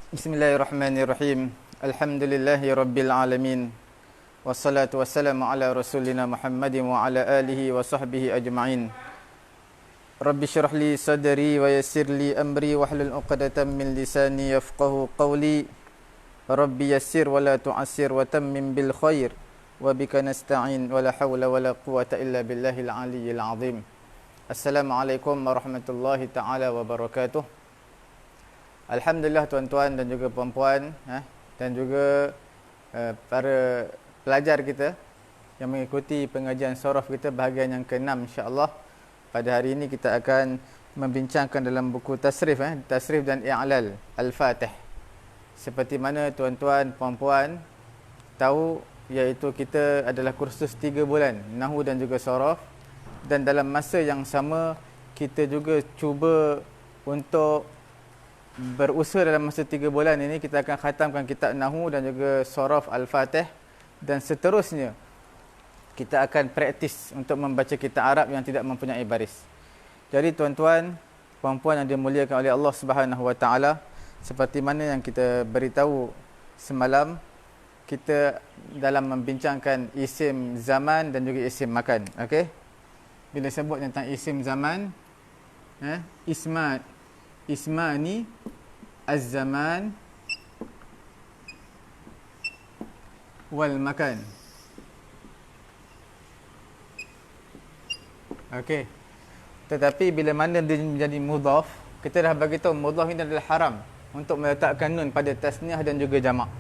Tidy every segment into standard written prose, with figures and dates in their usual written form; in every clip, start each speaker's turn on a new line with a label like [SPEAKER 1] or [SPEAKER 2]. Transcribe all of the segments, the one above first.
[SPEAKER 1] Bismillahirrahmanirrahim. Alhamdulillahi rabbil alamin. Wassalatu wassalamu ala rasulina Muhammadin wa ala alihi wa sahbihi ajma'in. Rabbi syrah li sadri wa yassir li amri wahlul 'uqdatam min lisani yafqahu qawli. Rabbi yassir wa la tu'assir wa tammim bil khair. Wa bika nasta'in wa la hawla wa la quwwata illa billahil aliyyil azim. Assalamualaikum warahmatullahi taala wabarakatuh. Alhamdulillah tuan-tuan dan juga puan-puan dan juga para pelajar kita yang mengikuti pengajian Soraf kita bahagian yang ke-6 insya-Allah. Pada hari ini kita akan membincangkan dalam buku tasrif tasrif dan i'lal Al-Fatih. Seperti mana tuan-tuan puan-puan tahu, iaitu kita adalah kursus 3 bulan Nahwu dan juga Soraf, dan dalam masa yang sama kita juga cuba untuk berusaha dalam masa 3 bulan ini kita akan khatamkan kitab Nahwu dan juga Soraf Al-Fatih, dan seterusnya kita akan praktis untuk membaca kitab Arab yang tidak mempunyai baris. Jadi tuan-tuan, puan-puan yang dimuliakan oleh Allah Subhanahu wa taala, seperti mana yang kita beritahu semalam, kita dalam membincangkan isim zaman dan juga isim makan. Okey? Bila sebut tentang isim zaman, Ismani az-zaman wal makan. Okey. Tetapi bila mana dia menjadi mudhaf, kita dah bagi tahu mudhaf ini adalah haram untuk meletakkan nun pada tasniah dan juga jamak.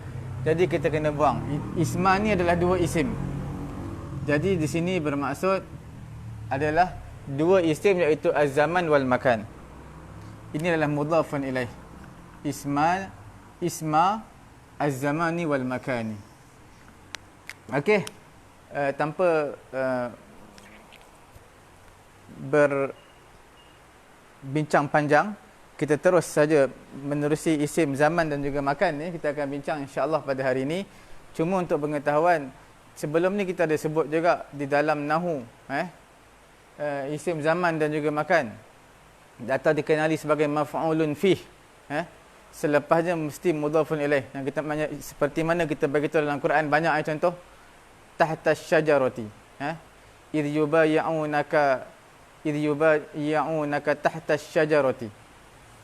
[SPEAKER 1] Jadi kita kena buang. Isma ni adalah 2 isim. Jadi di sini bermaksud adalah 2 isim, iaitu az-zaman wal makan. Ini adalah mudhafun ilaih. Isma az-zamani wal makani. Okey. Tanpa berbincang panjang, kita terus saja menerusi isim zaman dan juga makan ni. Kita akan bincang insya-Allah pada hari ini. Cuma untuk pengetahuan, sebelum ni kita ada sebut juga di dalam Nahwu isim zaman dan juga makan atau dikenali sebagai maf'ulun fih, selepasnya mesti mudhafun ilaih. Yang kita seperti mana kita bagi tahu dalam Quran banyak contoh. Tahta syajarati, idh yubayyi'unaka tahta syajarati.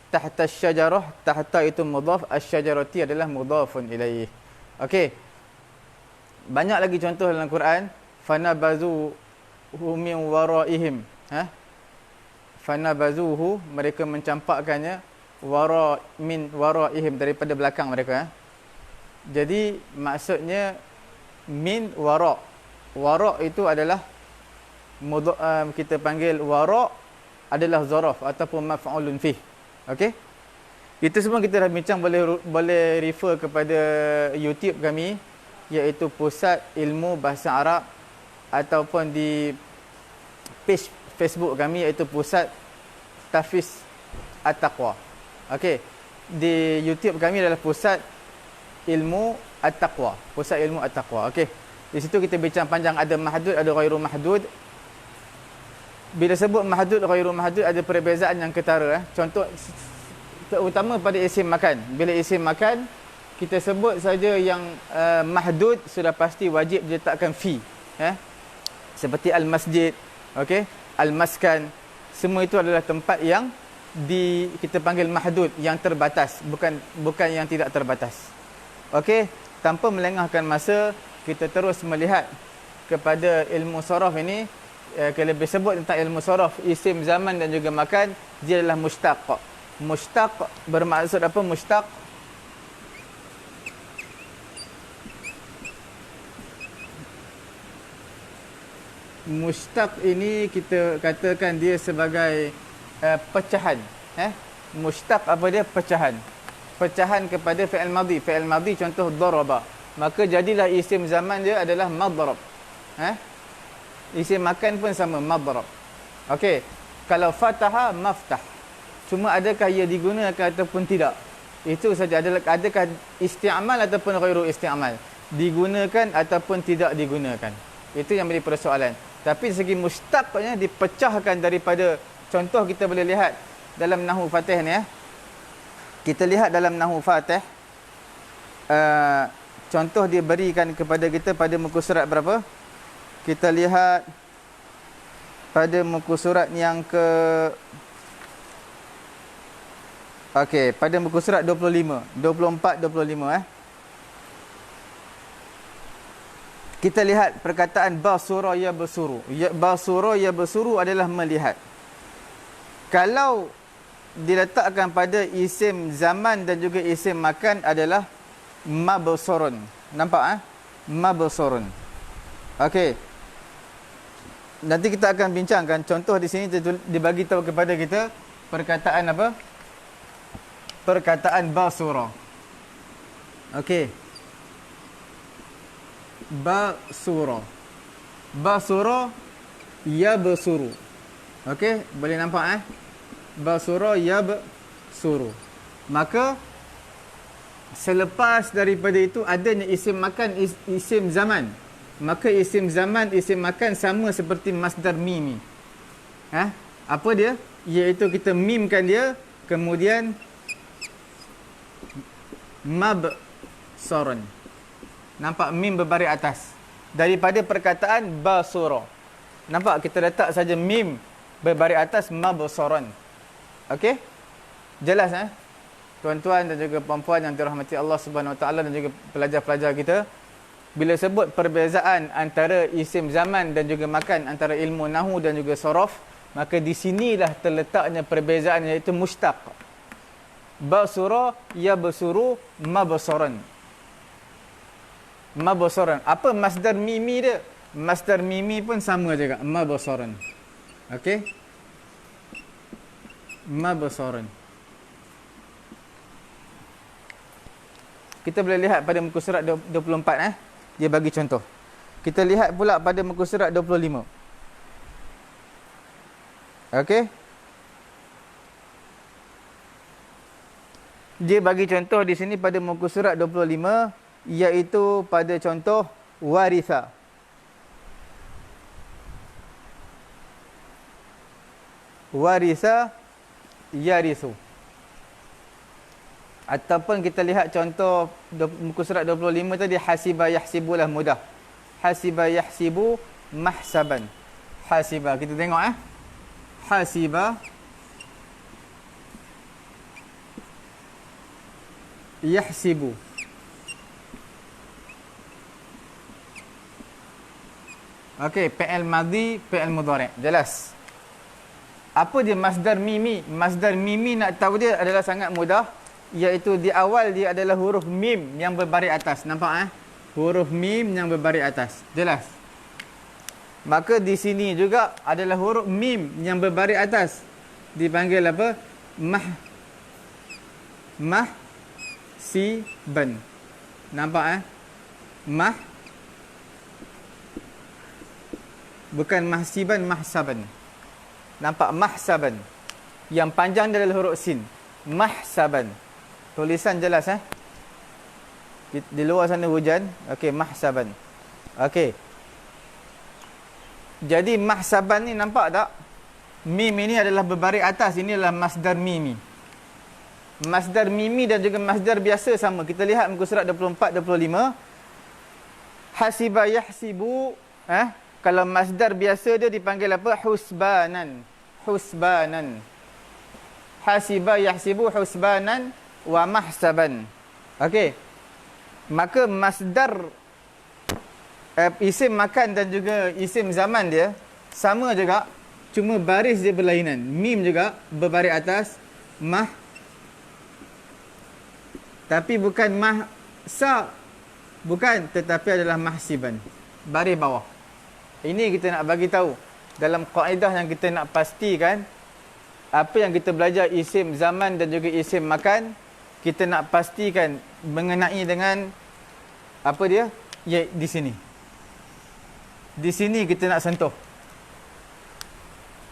[SPEAKER 1] Tahta syajarah, tahta itu mudhaf, asy-syajarati adalah mudhafun ilaih. Okey. Banyak lagi contoh dalam Quran. Fanabazuhu min waraihim, fanabazuhu, mereka mencampakkannya, min waraihim, daripada belakang mereka. Jadi maksudnya min wara. Wara itu adalah kita panggil wara adalah zaraf ataupun maf'ulun fih. Okey? Itu semua kita dah bincang, boleh refer kepada YouTube kami, iaitu Pusat Ilmu Bahasa Arab, ataupun di page Facebook kami, iaitu Pusat Tahfiz At-Taqwa. Okey. Di YouTube kami adalah Pusat Ilmu At-Taqwa. Pusat Ilmu At-Taqwa. Okey. Di situ kita bincang panjang, ada mahdud, ada ghairu mahdud. Bila sebut mahdud, ghairu mahdud, ada perbezaan yang ketara. Contoh terutama pada isim makan. Bila isim makan, kita sebut saja yang mahdud, sudah pasti wajib diletakkan fi. Seperti al-masjid, okey, al-maskan, semua itu adalah tempat yang kita panggil mahdud, yang terbatas, bukan yang tidak terbatas. Okey, tanpa melengahkan masa, kita terus melihat kepada ilmu soraf ini. Kalau disebut tentang ilmu soraf, isim zaman dan juga makan, dia adalah mushtaq. Mushtaq bermaksud apa? Mushtaq Mushtaq ini kita katakan dia sebagai pecahan. Mushtaq apa dia? Pecahan. Pecahan kepada fi'il madhi. Fi'il madhi contoh daraba. Maka jadilah isim zaman dia adalah madrab. Isim makan pun sama, madrab. Okey. Kalau fataha, maftah. Cuma adakah ia digunakan ataupun tidak? Itu saja. Adakah isti'mal ataupun ghairu isti'mal? Digunakan ataupun tidak digunakan? Itu yang menjadi persoalan. Tapi segi mushtaqnya dipecahkan daripada, contoh kita boleh lihat dalam Nahwu Fatih ni, Kita lihat dalam Nahwu Fatih, contoh dia berikan kepada kita pada muka surat berapa? Kita lihat pada muka surat yang ke okey, pada muka surat 25, 24, 25 Kita lihat perkataan basura ya basuru. Ya basura ya basuru adalah melihat. Kalau diletakkan pada isim zaman dan juga isim makan adalah mabsurun. Nampak mabsurun. Okey. Nanti kita akan bincangkan contoh di sini dibagi tahu kepada kita perkataan apa? Perkataan basura. Okey. Basura. Basura ya basuru. Okey, boleh nampak Basura ya basuru. Maka selepas daripada itu adanya isim makan, isim zaman. Maka isim zaman, isim makan sama seperti masdar mimi. Apa dia? Iaitu kita mimkan dia, kemudian mabsaran. Nampak mim berbaris atas. Daripada perkataan basura. Nampak kita letak saja mim berbaris atas mabsaran. Okey? Jelas tuan-tuan dan juga puan-puan yang dirahmati Allah Subhanahu Wa Taala dan juga pelajar-pelajar kita. Bila sebut perbezaan antara isim zaman dan juga makan antara ilmu nahwu dan juga sorof, maka di sinilah terletaknya perbezaan, iaitu mushtaq. Basura ya basuru mabsaran. Mabsaran. Apa masdar mimi dia? Masdar mimi pun sama juga, mabsaran. Okey? Mabsaran. Kita boleh lihat pada muka surat 24 dia bagi contoh. Kita lihat pula pada muka surat 25. Okey? Dia bagi contoh di sini pada muka surat 25, iaitu pada contoh waritha. Waritha yarithu. Ataupun kita lihat contoh muka surat 25 tadi, hasiba yahsibulah mudah. Hasiba yahsibu mahsaban. Hasiba, kita tengok Hasiba yahsibu. Okey, fi'il madhi, fi'il mudhari'. Jelas. Apa dia masdar mimi? Masdar mimi nak tahu dia adalah sangat mudah, iaitu di awal dia adalah huruf mim yang berbaris atas. Nampak Huruf mim yang berbaris atas. Jelas. Maka di sini juga adalah huruf mim yang berbaris atas. Dipanggil apa? Mahsiban. Nampak bukan mahsiban, mahsaban. Nampak mahsaban. Yang panjang dia adalah huruf sin. Mahsaban. Tulisan jelas Di luar sana hujan. Okey, mahsaban. Okey. Jadi mahsaban ni nampak tak? Mim ini adalah berbaris atas. Ini adalah masdar mimi. Masdar mimi dan juga masdar biasa sama. Kita lihat muka surat 24, 25. Hasiba yahsibu. Kalau masdar biasa dia dipanggil apa? Husbanan. Husbanan. Hasiba yahsibu husbanan wa mahsaban. Okey. Maka masdar isim makan dan juga isim zaman dia sama juga, cuma baris dia berlainan. Mim juga berbaris atas, tapi bukan bukan, tetapi adalah mahsiban, baris bawah. Ini kita nak bagi tahu dalam kaedah yang kita nak pastikan apa yang kita belajar isim zaman dan juga isim makan, kita nak pastikan mengenai dengan apa dia? Ya, di sini. Di sini kita nak sentuh.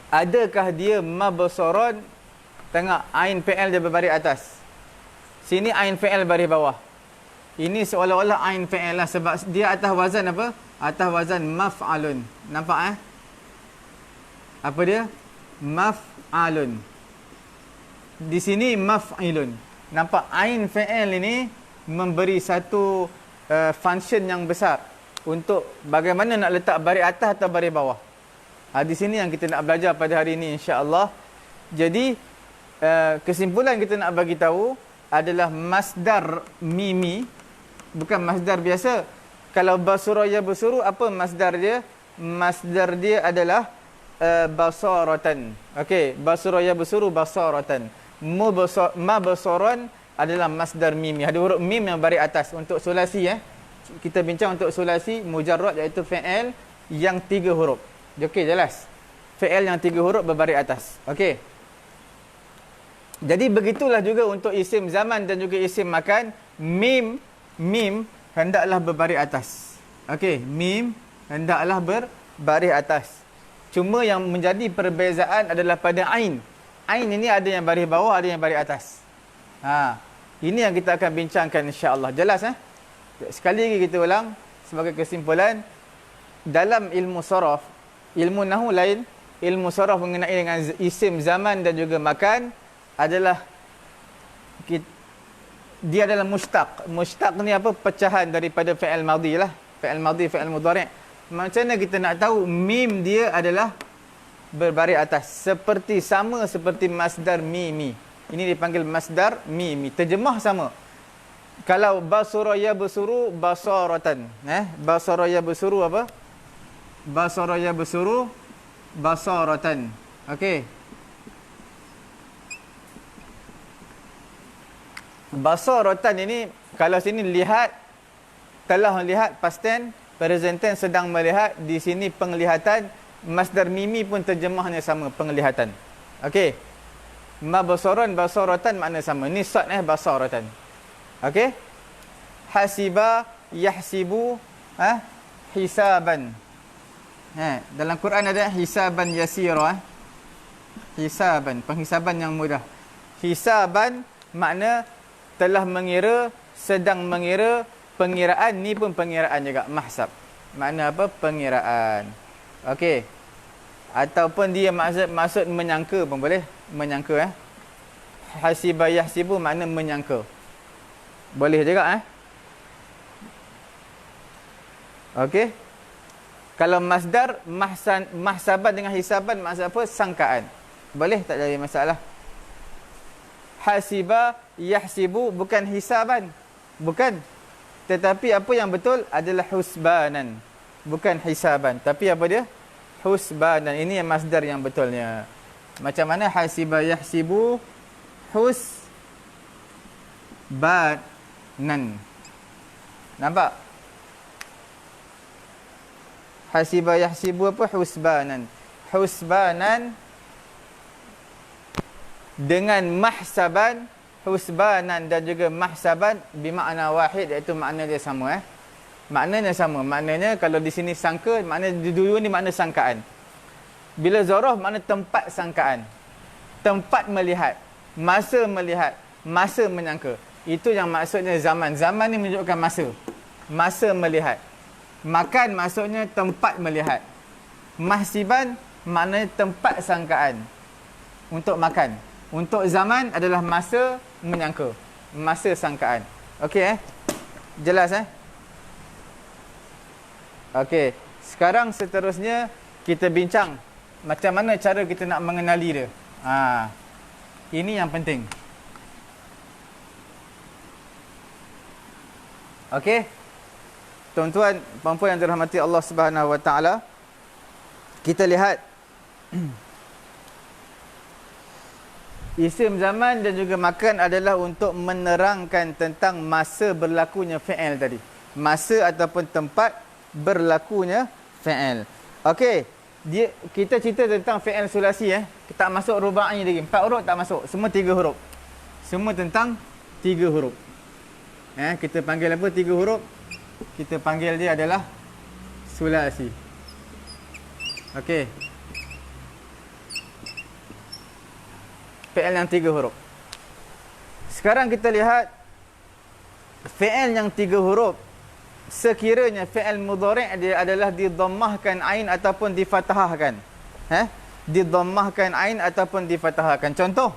[SPEAKER 1] Adakah dia mabsaran? Tengok, ain fi'il dia berbaris atas. Sini ain fi'il baris bawah. Ini seolah-olah ain fi'il lah, sebab dia atas wazan apa? Atas wazan maf'alun. Nampak Apa dia? Maf'alun. Di sini maf'ilun. Nampak ain fi'il ini memberi satu function yang besar untuk bagaimana nak letak baris atas atau baris bawah. Di sini yang kita nak belajar pada hari ini insya-Allah. Jadi kesimpulan kita nak bagi tahu adalah masdar mimi, bukan masdar biasa. Kalau basura ya basuru, apa masdar dia? Masdar dia adalah basaratan. Okey, basura ya basuru basaratan. Ma basaran adalah masdar mimi. Ada huruf mim yang baris atas untuk sulasi Kita bincang untuk sulasi mujarrad iaitu fi'il yang 3 huruf. Okey, jelas. Fi'il yang 3 huruf berbaris atas. Okey. Jadi begitulah juga untuk isim zaman dan juga isim makan. Mim hendaklah berbaris atas. Okey, mim hendaklah berbaris atas. Cuma yang menjadi perbezaan adalah pada ain. Ain ini ada yang baris bawah, ada yang baris atas. Ini yang kita akan bincangkan insya-Allah. Jelas Sekali lagi kita ulang sebagai kesimpulan, dalam ilmu saraf, ilmu nahwu lain, ilmu saraf mengenai dengan isim zaman dan juga makan adalah dia adalah mushtaq. Mushtaq ni apa? Pecahan daripada fi'il madhi lah. Fi'il madhi, fi'il mudhari'. Macam mana kita nak tahu mim dia adalah berbaris atas? Sama seperti masdar mimi. Ini dipanggil masdar mimi. Terjemah sama. Kalau basara ya basuru basaratan. Basara ya basuru apa? Basara ya basuru basaratan. Okey. Basaratan ini kalau sini lihat, telah melihat past tense, present tense sedang melihat, di sini penglihatan, masdar mimi pun terjemahnya sama, penglihatan. Okey. Ma basaran basaratan makna sama. Ni sad basaratan. Okey. Hasiba yahsibu hisaban. Dalam Quran ada hisaban yasira. Hisaban, penghisaban yang mudah. Hisaban makna telah mengira, sedang mengira, pengiraan ni pun pengiraan juga, mahsab. Makna apa? Pengiraan. Okey. Ataupun dia maksud menyangka pun boleh, menyangka Hasiba yahsibu makna menyangka. Boleh juga Okey. Kalau masdar mahsaban dengan hisaban maksud apa? Sangkaan. Boleh, tak jadi masalah. Hasiba yahsibu bukan hisaban. Bukan. Tetapi apa yang betul adalah husbanan. Bukan hisaban. Tapi apa dia? Husbanan. Ini yang masdar yang betulnya. Macam mana hasiba yahsibu husbanan. Nampak? Hasiba yahsibu apa? Husbanan. Husbanan dengan mahsaban, husbanan dan juga mahsaban bermakna wahid, iaitu makna dia sama Maknanya sama. Maknanya kalau di sini sangka, makna dua ni makna sangkaan. Bila zaraf makna tempat sangkaan. Tempat melihat, masa menyangka. Itu yang maksudnya zaman. Zaman ni menunjukkan masa. Masa melihat. Makan maksudnya tempat melihat. Mahsiban maknanya tempat sangkaan untuk makan. Untuk zaman adalah masa menyangka, masa sangkaan. Okey Jelas Okey. Sekarang seterusnya kita bincang macam mana cara kita nak mengenali dia. Ini yang penting. Okey. Tuan-tuan, puan-puan yang dirahmati Allah Subhanahu Wa Taala, kita lihat isim zaman dan juga makan adalah untuk menerangkan tentang masa berlakunya fi'il tadi. Masa ataupun tempat berlakunya fi'il. Okey, kita cerita tentang fi'il sulasi Tak masuk rubai lagi. 4 huruf tak masuk. Semua 3 huruf. Semua tentang 3 huruf. Kita panggil apa 3 huruf? Kita panggil dia adalah sulasi. Okey. Fi'il yang 3 huruf. Sekarang kita lihat fi'il yang 3 huruf. Sekiranya fi'il mudhari' dia adalah didammahkan ain ataupun difathahkan. Didammahkan ain ataupun difathahkan. Contoh.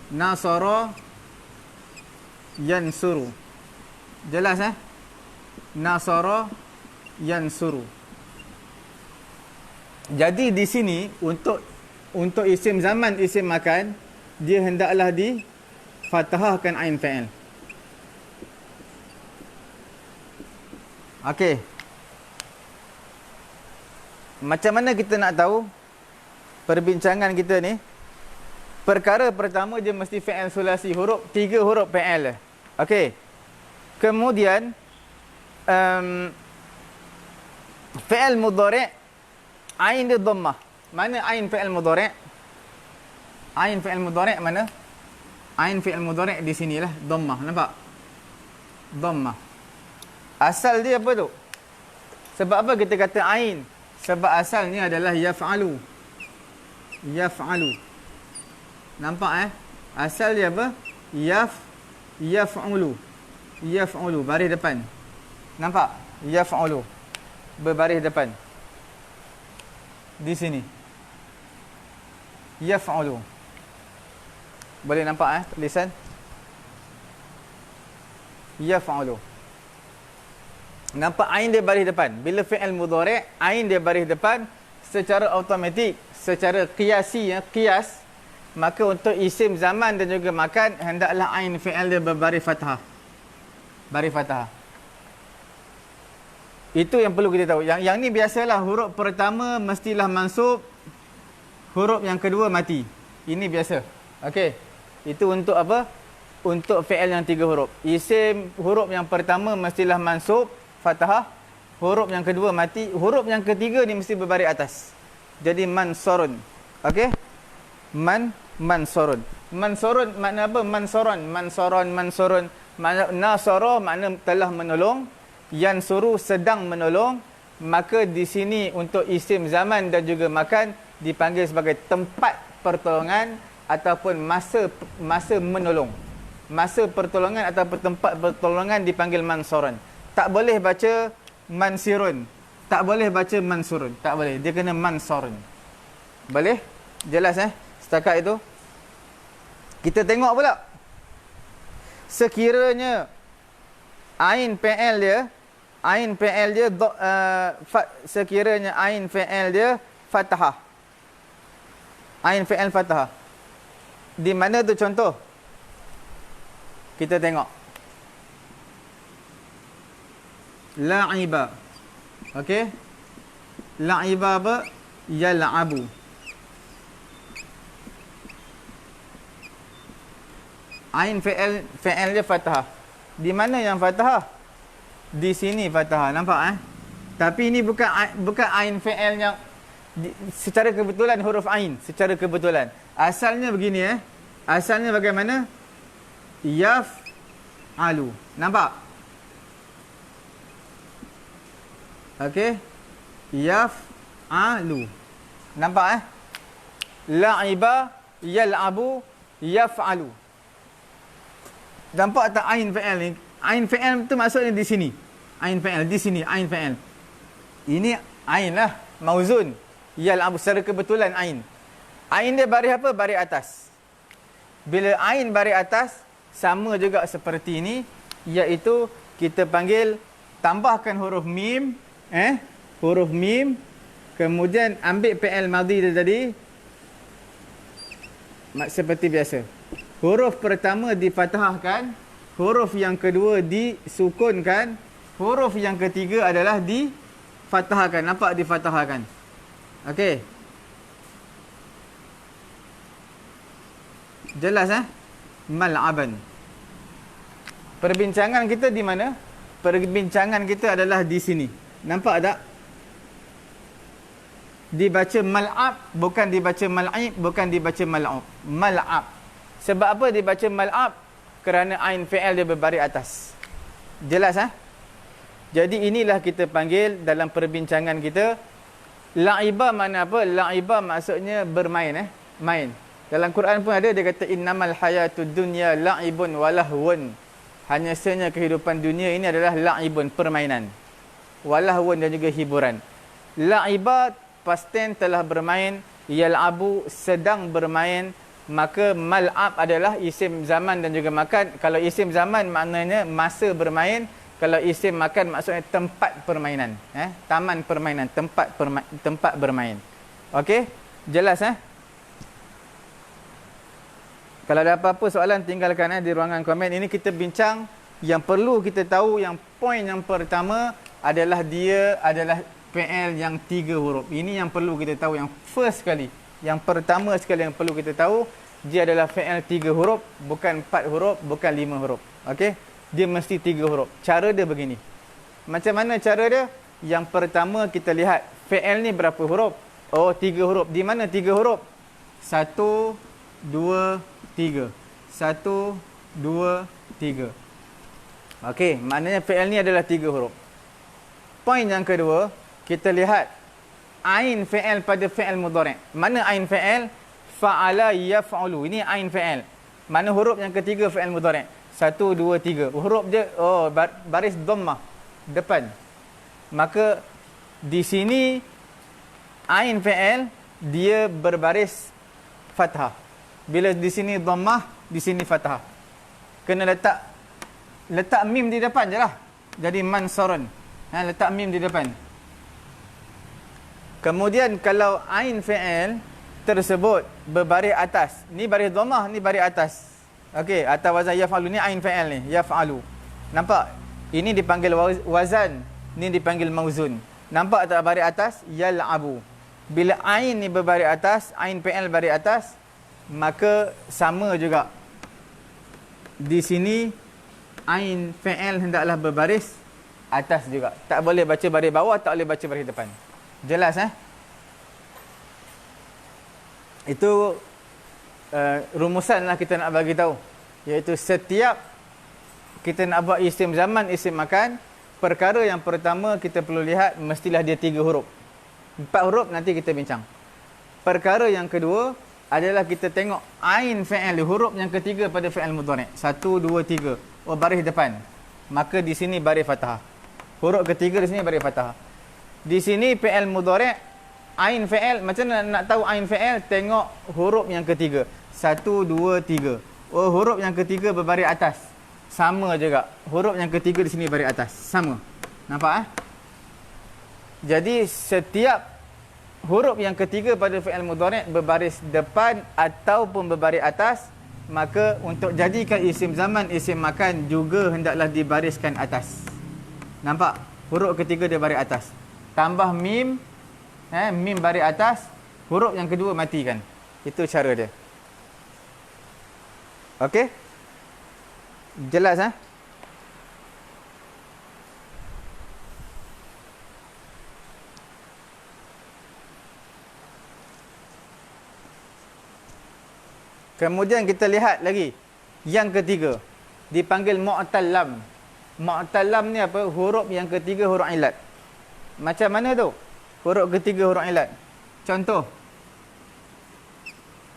[SPEAKER 1] Nasara yansuru. Jelas Nasara yansuru. Jadi di sini untuk isim zaman, isim makan, dia hendaklah di fathahkan ain fa'il. Okey. Macam mana kita nak tahu perbincangan kita ni? Perkara pertama dia mesti fa'il sulasi, huruf 3 huruf fa'il. Okey. Kemudian fa'il mudhari' ain dia dhammah. Mana ain fa'il mudhari'? Ain fa'il mudhari' mana? Ain fa'il mudhari' di sinilah, dhammah. Nampak? Dhammah. Asal dia apa tu? Sebab apa kita kata ain? Sebab asalnya adalah yaf'alu. Yaf'alu. Nampak Asal dia apa? Yaf'ulu. Yaf'ulu, baris depan. Nampak? Yaf'ulu. Berbaris depan. Di sini. Yaf'ulu. Boleh nampak tulisan? Yaf'ulu. Nampak ain dia baris depan. Bila fi'il mudhari', ain dia baris depan secara automatik, secara qiyasi, qiyas, maka untuk isim zaman dan juga makan, hendaklah ain fi'il dia berbaris fathah. Baris fathah. Itu yang perlu kita tahu. Yang ni biasalah, huruf pertama mestilah mansub, huruf yang kedua mati. Ini biasa. Okey. Itu untuk apa? Untuk fi'il yang 3 huruf. Isim huruf yang pertama mestilah mansub, fathah, huruf yang kedua mati, huruf yang ketiga ni mesti berbaris atas. Jadi mansurun. Okey? Mansurun. Mansurun makna apa? Mansurun. Makna nasara makna telah menolong, yansuru sedang menolong. Maka di sini untuk isim zaman dan juga makan dipanggil sebagai tempat pertolongan ataupun masa menolong. Masa pertolongan ataupun tempat pertolongan dipanggil mansurun. Tak boleh baca mansirun. Tak boleh baca mansurun. Tak boleh. Dia kena mansurun. Boleh? Jelas setakat itu. Kita tengok pula. Sekiranya ain fi'il dia, sekiranya ain fi'il dia fathah. Ain fi'il fathah. Di mana tu contoh? Kita tengok. La'iba. Okey. La'iba apa? Yal'abu. Ain fi'il dia fathah. Di mana yang fathah? Di sini fathah. Nampak Tapi ini bukan ain fi'il yang secara kebetulan huruf ain, secara kebetulan. Asalnya begini Asalnya bagaimana? Yaf'alu. Nampak? Okey. Yaf'alu. Nampak La'iba, yal'abu, yaf'alu. Nampak tak ain fi'il ni? Ain fi'il tu maksudnya di sini. Ain fi'il di sini, ain fi'il. Ini ain lah, mauzun. Yal'abu secara kebetulan ain. Ain dia baris apa? Baris atas. Bila ain baris atas, sama juga seperti ini, iaitu kita panggil, tambahkan huruf mim, huruf mim, kemudian ambil fi'il madhi dia tadi, seperti biasa. Huruf pertama difathahkan, huruf yang kedua disukunkan, huruf yang ketiga adalah difathahkan. Nampak difathahkan? Okey. Jelas Mal'aban. Perbincangan kita di mana? Perbincangan kita adalah di sini. Nampak tak? Dibaca mal'ab, bukan dibaca mal'ib, bukan dibaca mal'ub. Mal'ab. Sebab apa dibaca mal'ab? Kerana ain fi'il dia berbaris atas. Jelas Jadi inilah kita panggil dalam perbincangan kita, la'iba mana apa? La'iba maksudnya bermain main. Dalam Quran pun ada, dia kata innamal hayatud dunya la'ibun walahwun. Hanya sahaja kehidupan dunia ini adalah la'ibun, permainan. Walahwun dan juga hiburan. La'iba past tense telah bermain, yal'abu sedang bermain, maka mal'ab adalah isim zaman dan juga makan. Kalau isim zaman maknanya masa bermain, kalau isim makan maksudnya tempat permainan, taman permainan, tempat bermain. Okey, jelas Kalau ada apa-apa soalan tinggalkan di ruangan komen. Ini kita bincang yang perlu kita tahu, yang poin yang pertama adalah dia adalah fi'il yang 3 huruf. Ini yang perlu kita tahu, yang first sekali. Yang pertama sekali yang perlu kita tahu, dia adalah fi'il 3 huruf, bukan 4 huruf, bukan 5 huruf. Okey? Dia mesti 3 huruf. Cara dia begini. Macam mana cara dia? Yang pertama kita lihat fi'il ni berapa huruf? Oh, 3 huruf. Di mana 3 huruf? 1, 2, 3. 1, 2, 3. Okey, maknanya fi'il ni adalah 3 huruf. Poin yang kedua, kita lihat ain fi'il pada fi'il mudhari'. Mana ain fi'il? Fa'ala yaf'alu. Ini ain fi'il. Mana huruf yang ketiga fi'il mudhari'? 1, 2, 3. Huruf dia baris dhammah depan. Maka di sini ain fi'il dia berbaris fathah. Bila di sini dhammah, di sini fathah. Kena letak mim di depan je lah. Jadi mansurun. Letak mim di depan. Kemudian kalau ain fi'il tersebut berbaris atas. Ni baris dhammah, ni baris atas. Okey, atas wazan yaf'alu, ni ain fi'il ni, yaf'alu. Nampak? Ini dipanggil wazan, ni dipanggil mauzun. Nampak tak baris atas? Yal'abu. Bila ain ni berbaris atas, ain fi'il baris atas, maka sama juga. Di sini ain fi'il hendaklah berbaris atas juga. Tak boleh baca baris bawah, tak boleh baca baris depan. Jelas Itu rumusan lah kita nak bagi tahu. Iaitu setiap kita nak buat isim zaman, isim makan, perkara yang pertama kita perlu lihat mestilah dia 3 huruf. 4 huruf nanti kita bincang. Perkara yang kedua adalah kita tengok ain fi'il, huruf yang ketiga pada fi'il mudhari'. 1, 2, 3. Oh, baris depan. Maka di sini baris fathah. Huruf ketiga di sini baris fathah. Di sini fi'il mudhari', ain fi'il, macam mana nak tahu ain fi'il? Tengok huruf yang ketiga. 1, 2, 3. Oh, huruf yang ketiga berbaris atas. Sama juga. Huruf yang ketiga di sini baris atas. Sama. Nampak Jadi setiap huruf yang ketiga pada fi'il mudhari' berbaris depan ataupun berbaris atas, maka untuk jadikan isim zaman, isim makan juga hendaklah dibariskan atas. Nampak? Huruf ketiga dia baris atas. Tambah mim, mim baris atas, huruf yang kedua matikan. Itu cara dia. Okey? Jelas Kemudian kita lihat lagi yang ketiga, dipanggil mu'tallam. Mu'tallam ni apa? Huruf yang ketiga huruf ilat. Macam mana tu? Huruf ketiga huruf ilat. Contoh.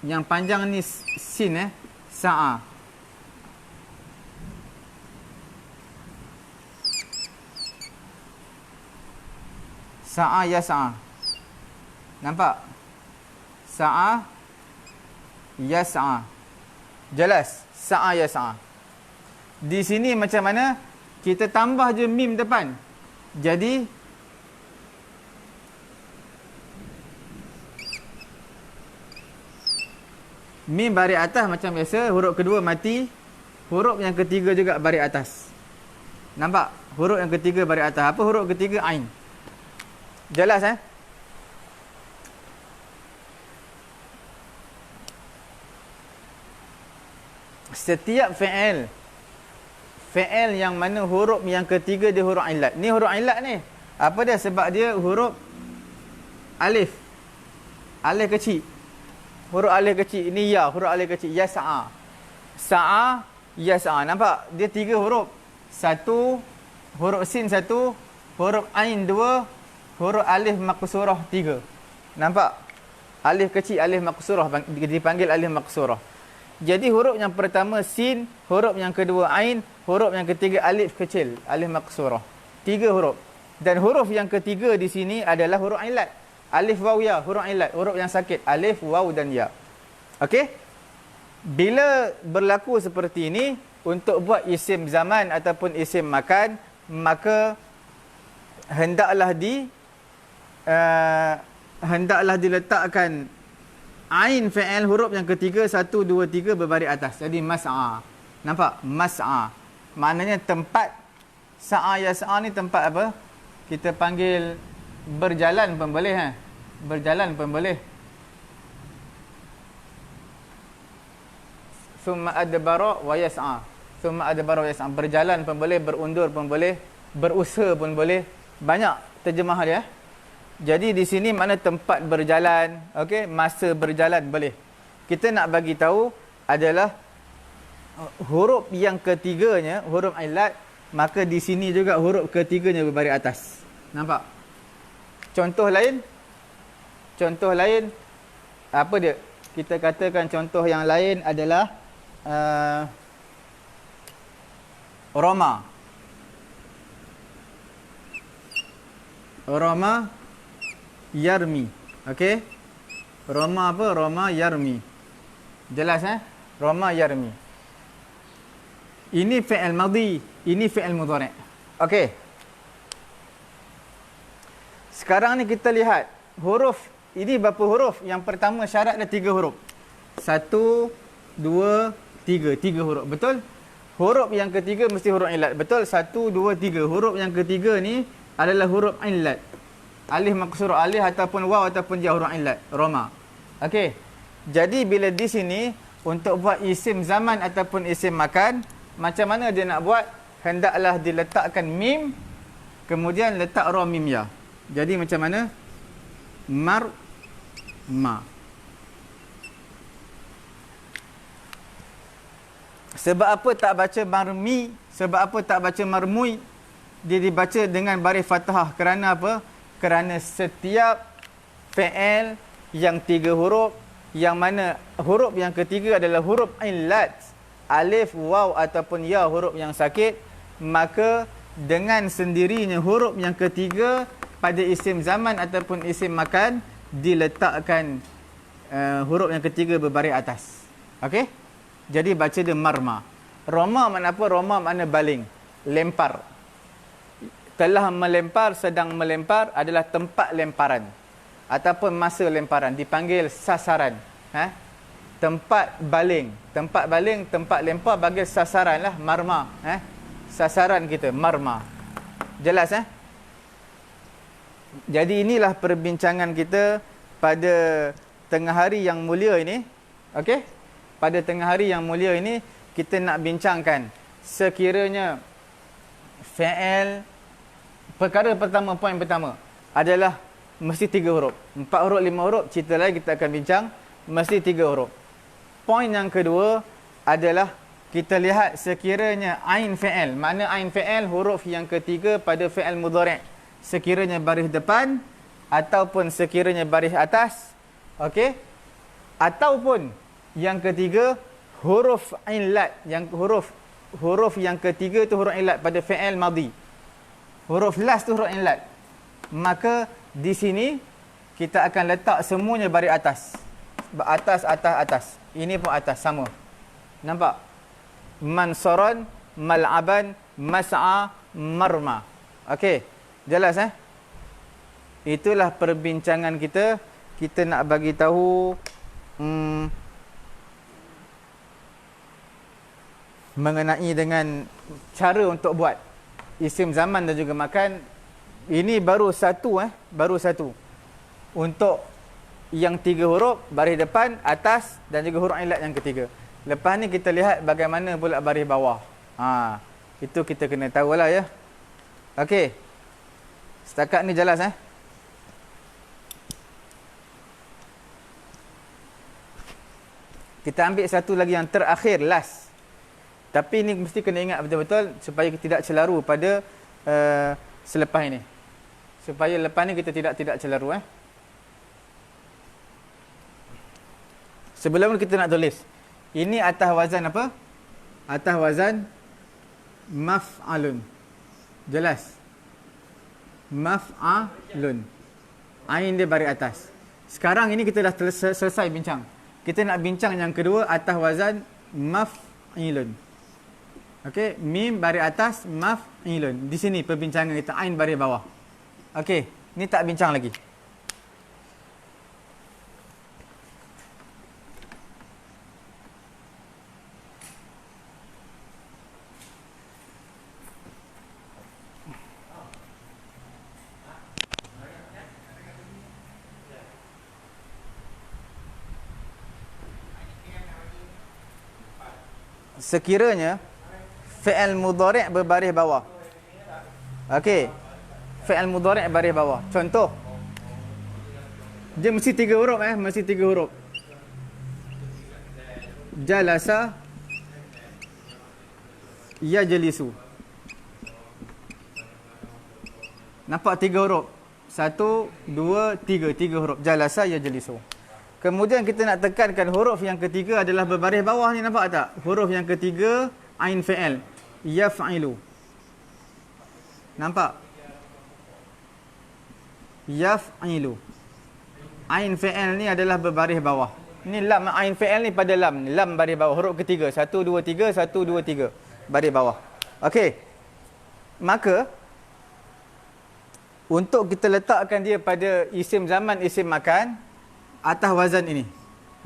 [SPEAKER 1] Yang panjang ni sin sa'a. Sa'a yas'a. Nampak? Sa'a yas'a. Jelas? Sa'a yas'a. Di sini macam mana? Kita tambah je mim depan. Jadi mim baris atas macam biasa, huruf kedua mati, huruf yang ketiga juga baris atas. Nampak? Huruf yang ketiga baris atas. Apa huruf ketiga? Ain. Jelas Setiap fi'il yang mana huruf yang ketiga dia huruf ilat. Ni huruf ilat ni. Apa dia? Sebab dia huruf alif. Alif kecil. Huruf alif kecil. Ini ya, huruf alif kecil. Yas'a. Sa'a, yas'a. Nampak? Dia 3 huruf. 1, huruf sin 1, huruf ain 2, huruf alif maqsurah 3. Nampak? Alif kecil, alif maqsurah, dipanggil alif maqsurah. Jadi huruf yang pertama sin, huruf yang kedua ain, huruf yang ketiga alif kecil, alif maqsurah. 3 huruf. Dan huruf yang ketiga di sini adalah huruf ilat. Alif waw ya, huruf ilat, huruf yang sakit, alif waw dan ya. Okey? Bila berlaku seperti ini, untuk buat isim zaman ataupun isim makan, maka hendaklah diletakkan ain fi'il huruf yang ketiga 1 2 3 berbaris atas. Jadi mas'a. Nampak? Mas'a. Maknanya tempat sa'a yas'a ni tempat apa? Kita panggil berjalan pun boleh Berjalan pun boleh. Summa adbara wa yas'a. Summa adbara wa yas'a. Berjalan pun boleh, berundur pun boleh, berusaha pun boleh. Banyak terjemah dia. Jadi di sini mana tempat berjalan, okey, masa berjalan boleh. Kita nak bagi tahu adalah huruf yang ketiganya, huruf illat, maka di sini juga huruf ketiganya berbaris atas. Nampak? Contoh lain apa dia? Kita katakan contoh yang lain adalah Roma. Roma yarmi. Okey? Roma apa? Roma yarmi. Jelas Roma yarmi. Ini fi'il madhi, ini fi'il mudhari'. Okey. Sekarang ni kita lihat huruf. Ini berapa huruf? Yang pertama syarat ada 3 huruf. 1 2 3. 3 huruf. Betul? Huruf yang ketiga mesti huruf illat. Betul? 1 2 3. Huruf yang ketiga ni adalah huruf illat. Alif maksur alif ataupun waw ataupun ya, huruf illat. Roma. Okey. Jadi bila di sini untuk buat isim zaman ataupun isim makan, macam mana dia nak buat? Hendaklah diletakkan mim, kemudian letak ra mim ya. Jadi macam mana? Ma. Sebab apa tak baca marmi? Sebab apa tak baca marmui? Dia dibaca dengan baris fathah. Kerana apa? Kerana setiap fi'il yang 3 huruf, yang mana huruf yang ketiga adalah huruf illat, alif, waw ataupun ya, huruf yang sakit, maka dengan sendirinya huruf yang ketiga pada isim zaman ataupun isim makan diletakkan huruf yang ketiga berbaris atas. Okey? Jadi baca dia marma. Roma makna apa? Roma makna baling, lempar. Telah melempar, sedang melempar adalah tempat lemparan ataupun masa lemparan, dipanggil sasaran. Tempat baling, tempat lempar bagi sasaran lah, marma. Sasaran kita, marma. Jelas Jadi inilah perbincangan kita pada tengah hari yang mulia ini. Okey? Pada tengah hari yang mulia ini kita nak bincangkan sekiranya fi'il, perkara pertama, poin pertama adalah mesti 3 huruf. 4 huruf, 5 huruf, cerita lain kita akan bincang, mesti 3 huruf. Poin yang kedua adalah kita lihat sekiranya ain fi'il. Makna ain fi'il huruf yang ketiga pada fi'il mudhari'. Sekiranya baris depan ataupun sekiranya baris atas. Okey? Ataupun yang ketiga huruf illat, yang huruf yang ketiga tu huruf illat pada fi'il madhi. Huruf last tu huruf illat. Maka di sini kita akan letak semuanya baris atas. Atas. Ini pun atas sama. Nampak? Mansaran, mal'aban, mas'a, marma. Okey. Jelas Itulah perbincangan kita. Kita nak bagi tahu mengenai dengan cara untuk buat isim zaman dan juga makan. Ini baru satu baru satu. Untuk yang 3 huruf, baris depan, atas dan juga huruf illat yang ketiga. Lepas ni kita lihat bagaimana pula baris bawah. Itu kita kena tahulah ya. Okey. Setakat ni jelas Kita ambil satu lagi yang terakhir, last. Tapi ini mesti kena ingat betul-betul supaya kita tidak celaru pada selepas ini. Supaya lepas ni kita tidak celaru Sebelum kita nak tulis, ini atas wazan apa? Atas wazan maf'alun. Jelas? Maf'alun. Ain dia baris atas. Sekarang ini kita dah selesai bincang. Kita nak bincang yang kedua atas wazan maf'ilun. Okey, mim baris atas, maf'ilun. Di sini perbincangan kita, ain baris bawah. Okey, ni tak bincang lagi. Sekiranya fi'il mudhari' berbaris bawah. Okey. Fi'il mudhari' baris bawah. Contoh. Dia mesti 3 huruf mesti 3 huruf. Jalasa yajlisu. Nampak 3 huruf? 1 2 3, 3 huruf. Jalasa yajlisu. Kemudian kita nak tekankan huruf yang ketiga adalah berbaris bawah ni, nampak tak? Huruf yang ketiga ain fi'il, yaf'ilu. Nampak? Yaf'ilu. Ain fi'il ni adalah berbaris bawah. Ni lam, ain fi'il ni pada lam, lam baris bawah, huruf ketiga. 1 2 3, 1 2 3, baris bawah. Okey. Maka untuk kita letakkan dia pada isim zaman, isim makan atas wazan ini,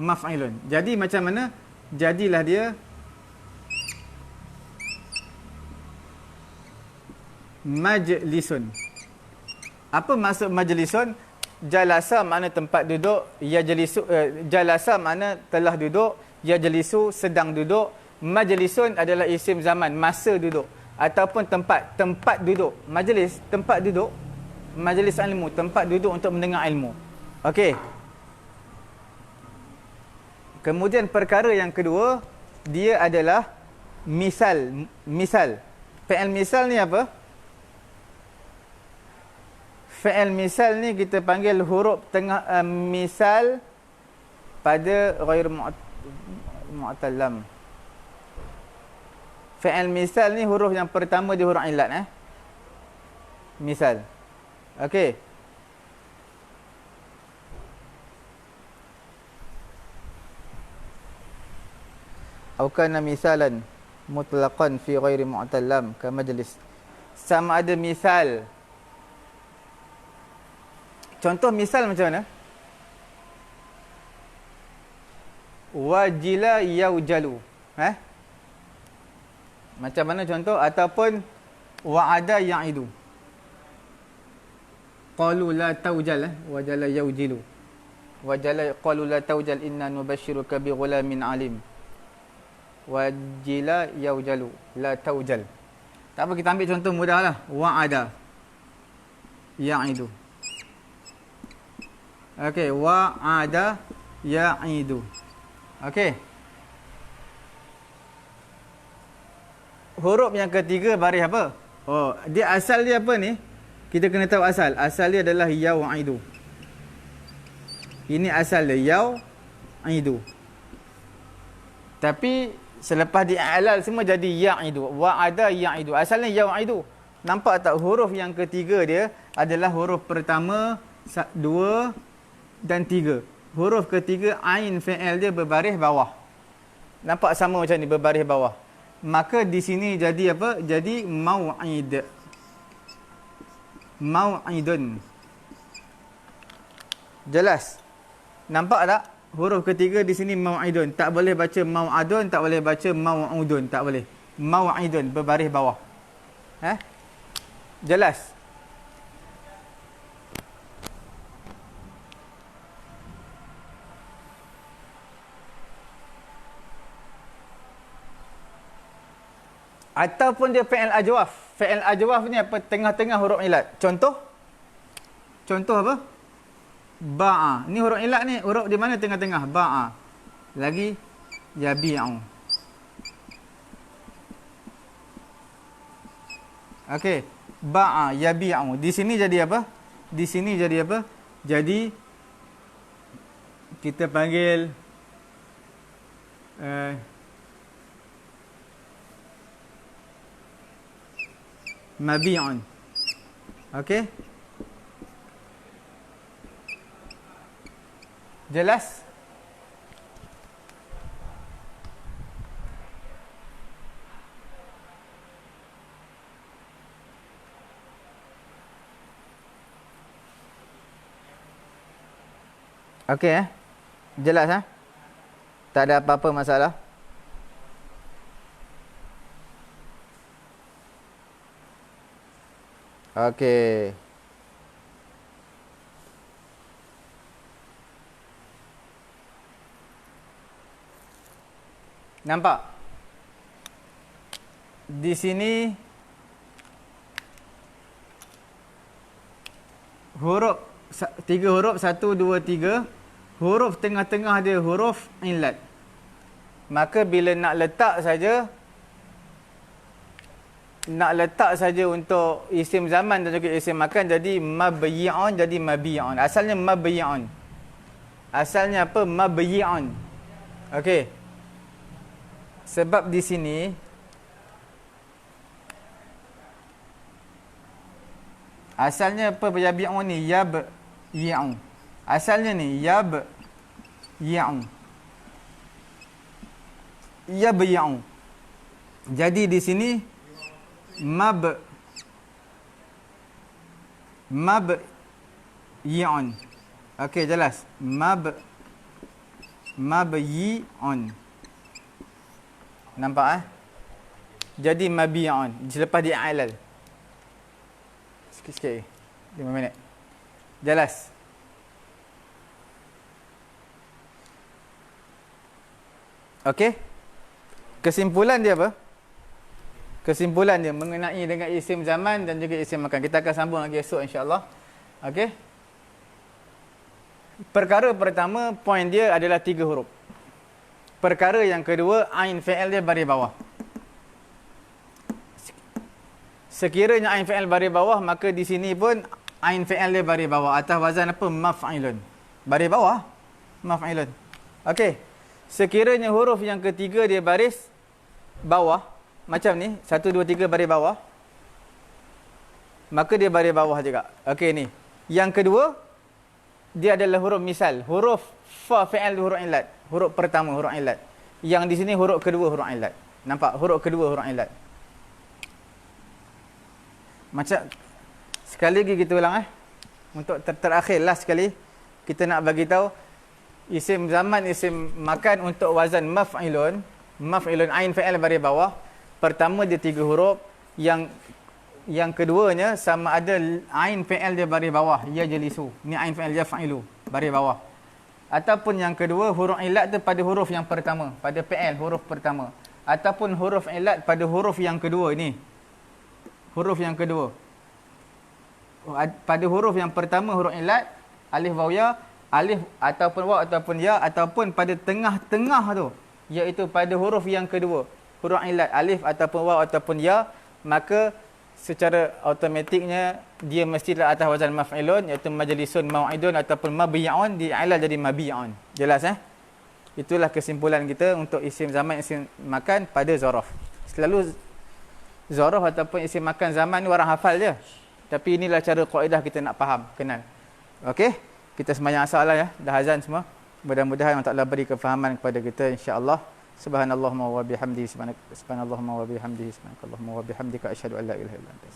[SPEAKER 1] maf'ilun. Jadi macam mana? Jadilah dia majlisun. Apa maksud majlisun? Jalasa makna tempat duduk, yajlisu, jalasa makna telah duduk, yajlisu sedang duduk. Majlisun adalah isim zaman, masa duduk ataupun tempat duduk. Majlis, tempat duduk. Majlis ilmu, tempat duduk untuk mendengar ilmu. Okey. Kemudian perkara yang kedua, dia adalah misal. Misal. Fi'il misal ni apa? Fi'il misal ni kita panggil huruf tengah misal pada ghair mu'tallam. Fi'il misal ni huruf yang pertama dia huruf ilat Misal. Okey. Atau kana misalan mutlaqan fi ghairi mu'tallam ka majlis. Sama ada misal. Contoh misal macam mana? Wajila yaujalu. Macam mana contoh? Ataupun wa'ada ya'idu. Qalu la taujal. Wajala yaujilu. Wajala qalu la taujal inna nubashiruka bi ghulamin alim. Wajila yaujalu, la taujal. Tak apa, kita ambil contoh mudahlah. Wa'ada ya'idu. Okey, wa'ada ya'idu. Okey. Huruf yang ketiga baris apa? Oh, dia asal dia apa ni? Kita kena tahu asal. Asal dia adalah yau'idu. Ini asal dia, yau'idu. Tapi selepas di'alal semua jadi ya'idu. Wa'ada ya'idu. Asalnya ya'idu. Nampak tak huruf yang ketiga dia adalah huruf pertama, 2 dan 3. Huruf ketiga ain fi'il dia berbaris bawah. Nampak sama macam ni, berbaris bawah. Maka di sini jadi apa? Jadi mau'id. Mau'idun. Jelas? Nampak tak? Huruf ketiga di sini mau'idun. Tak boleh baca mau'adun, tak boleh baca mau'udun, tak boleh. Mau'idun berbaris bawah. Jelas? Ataupun dia fi'il ajwaf. Fi'il ajwaf ni apa? Tengah-tengah huruf ilat. Contoh? Contoh apa? Ba'a. Ni huruf ilat ni. Huruf di mana tengah-tengah? Ba'a. Lagi yabi'u. Okey. Ba'a yabi'u. Di sini jadi apa? Di sini jadi apa? Jadi kita panggil mabi'un. Okey? Jelas? Okey Jelas Tak ada apa-apa masalah. Okey. Nampak? Di sini huruf 3 huruf 1 2 3. Huruf tengah-tengah dia huruf illat. Maka bila nak letak saja untuk isim zaman dan juga isim makan jadi mabyi'un jadi mabyi'un. Asalnya mabyi'un. Asalnya apa? Mabyi'un. Okey. Sebab di sini asalnya apa yabi'un ni? Yabyi'un. Asalnya ni yabyi'un. Yabyi'un. Jadi di sini mabyi'un. Okey, jelas. Mabyi'un. Nampak Jadi mabyi'un selepas dia ilal. Sikit-sikit. 5 minit. Jelas. Okey. Kesimpulan dia apa? Kesimpulan dia mengenai dengan isim zaman dan juga isim makan. Kita akan sambung lagi esok insya-Allah. Okey. Perkara pertama, poin dia adalah 3 huruf. Perkara yang kedua, ain fi'il dia baris bawah. Sekiranya ain fi'il baris bawah, maka di sini pun ain fi'il dia baris bawah. Atas wazan apa? Maf'ilun. Baris bawah. Maf'ilun. Okey. Sekiranya huruf yang ketiga dia baris bawah, macam ni, 1, 2, 3 baris bawah, maka dia baris bawah juga. Okey ni. Yang kedua, dia adalah huruf misal. Huruf fa fi'il huruf illat. Huruf pertama huruf illat. Yang di sini huruf kedua huruf illat. Nampak? Huruf kedua huruf illat. Macam sekali lagi kita ulang Untuk terakhir last sekali kita nak bagi tahu isim zaman isim makan untuk wazan maf'ilun. Maf'ilun ain fi'il baris bawah. Pertama dia 3 huruf, yang keduanya sama ada ain fi'il dia baris bawah, ya jalisu. Ni ain fi'il yaf'ilu baris bawah. Ataupun yang kedua huruf illat tu pada huruf yang pertama, pada fi'il huruf pertama. Ataupun huruf illat pada huruf yang kedua ni. Huruf yang kedua. Pada huruf yang pertama huruf illat, alif waw ya, alif ataupun waw ataupun ya, ataupun pada tengah-tengah tu, iaitu pada huruf yang kedua, huruf illat, alif ataupun waw ataupun ya, maka secara automatiknya dia mestilah atas wazan maf'ilun, iaitu majlisun mau'idun ataupun mabyi'un, di'ilal jadi mabyi'un. Jelas Itulah kesimpulan kita untuk isim zaman isim makan pada zaraf. Selalu zaraf ataupun isim makan zaman ni orang hafal je. Tapi inilah cara kaedah kita nak faham, kenal. Okey? Kita sembahyang asar lah dah azan semua. Mudah-mudahan Allah Taala beri kefahaman kepada kita insya-Allah. Subhanallahumma wa bihamdihi subhanakallahumma wa bihamdihi subhanakallahumma wa bihamdika asyhadu an la ilaha illa anta